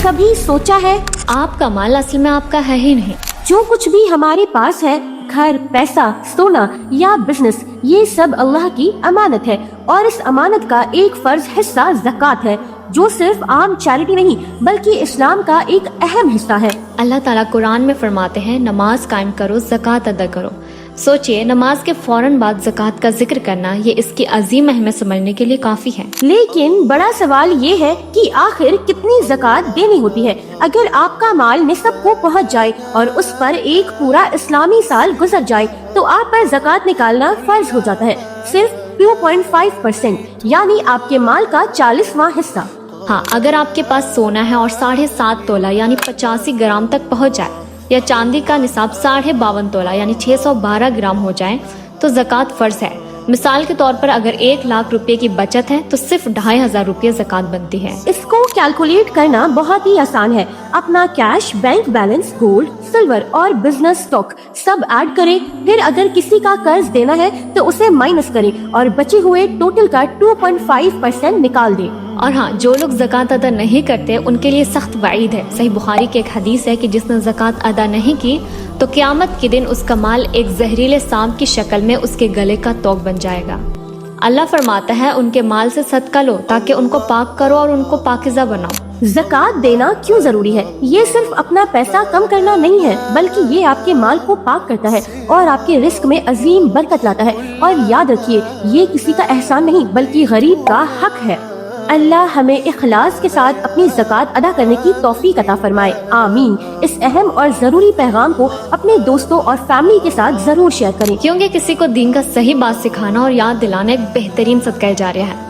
کبھی سوچا ہے آپ کا مال اصل میں آپ کا ہے ہی نہیں. جو کچھ بھی ہمارے پاس ہے، گھر، پیسہ، سونا یا بزنس، یہ سب اللہ کی امانت ہے، اور اس امانت کا ایک فرض حصہ زکوٰۃ ہے، جو صرف عام چیریٹی نہیں بلکہ اسلام کا ایک اہم حصہ ہے۔ اللہ تعالیٰ قرآن میں فرماتے ہیں نماز قائم کرو، زکوٰۃ ادا کرو۔ سوچئے نماز کے فوراً بعد زکوٰۃ کا ذکر کرنا، یہ اس کی عظیم اہمیت سمجھنے کے لیے کافی ہے۔ لیکن بڑا سوال یہ ہے کہ آخر کتنی زکوٰۃ دینی ہوتی ہے؟ اگر آپ کا مال نصاب کو پہنچ جائے اور اس پر ایک پورا اسلامی سال گزر جائے تو آپ پر زکوٰۃ نکالنا فرض ہو جاتا ہے، صرف 2.5%، یعنی آپ کے مال کا 40واں حصہ۔ ہاں، اگر آپ کے پاس سونا ہے اور 7.5 تولہ یعنی 85 گرام تک پہنچ جائے، یا چاندی کا نصاب 52.5 تولہ یعنی 612 گرام ہو جائے تو زکوٰۃ فرض ہے۔ مثال کے طور پر اگر 1 لاکھ روپے کی بچت ہے تو صرف 2,500 روپے زکوٰۃ بنتی ہے۔ اس کو کیلکولیٹ کرنا بہت ہی آسان ہے۔ اپنا cash, bank balance, gold, silver اور بزنس سٹاک سب ایڈ کریں، پھر اگر کسی کا قرض دینا ہے تو اسے مائنس کریں اور بچے ہوئے ٹوٹل کا 2.5% نکال دیں۔ اور ہاں، جو لوگ زکوٰۃ ادا نہیں کرتے ان کے لیے سخت وعید ہے۔ صحیح بخاری کی ایک حدیث ہے کہ جس نے زکوٰۃ ادا نہیں کی تو قیامت کے دن اس کا مال ایک زہریلے سانپ کی شکل میں اس کے گلے کا توق بن جائے گا۔ اللہ فرماتا ہے ان کے مال سے صدقہ لو تاکہ ان کو پاک کرو اور ان کو پاکیزہ بناؤ۔ زکوٰۃ دینا کیوں ضروری ہے؟ یہ صرف اپنا پیسہ کم کرنا نہیں ہے، بلکہ یہ آپ کے مال کو پاک کرتا ہے اور آپ کے رزق میں عظیم برکت لاتا ہے۔ اور یاد رکھیے، یہ کسی کا احسان نہیں بلکہ غریب کا حق ہے۔ اللہ ہمیں اخلاص کے ساتھ اپنی زکوٰۃ ادا کرنے کی توفیق عطا فرمائے، آمین۔ اس اہم اور ضروری پیغام کو اپنے دوستوں اور فیملی کے ساتھ ضرور شیئر کریں، کیونکہ کسی کو دین کا صحیح بات سکھانا اور یاد دلانا ایک بہترین صدقہ جاریہ ہے۔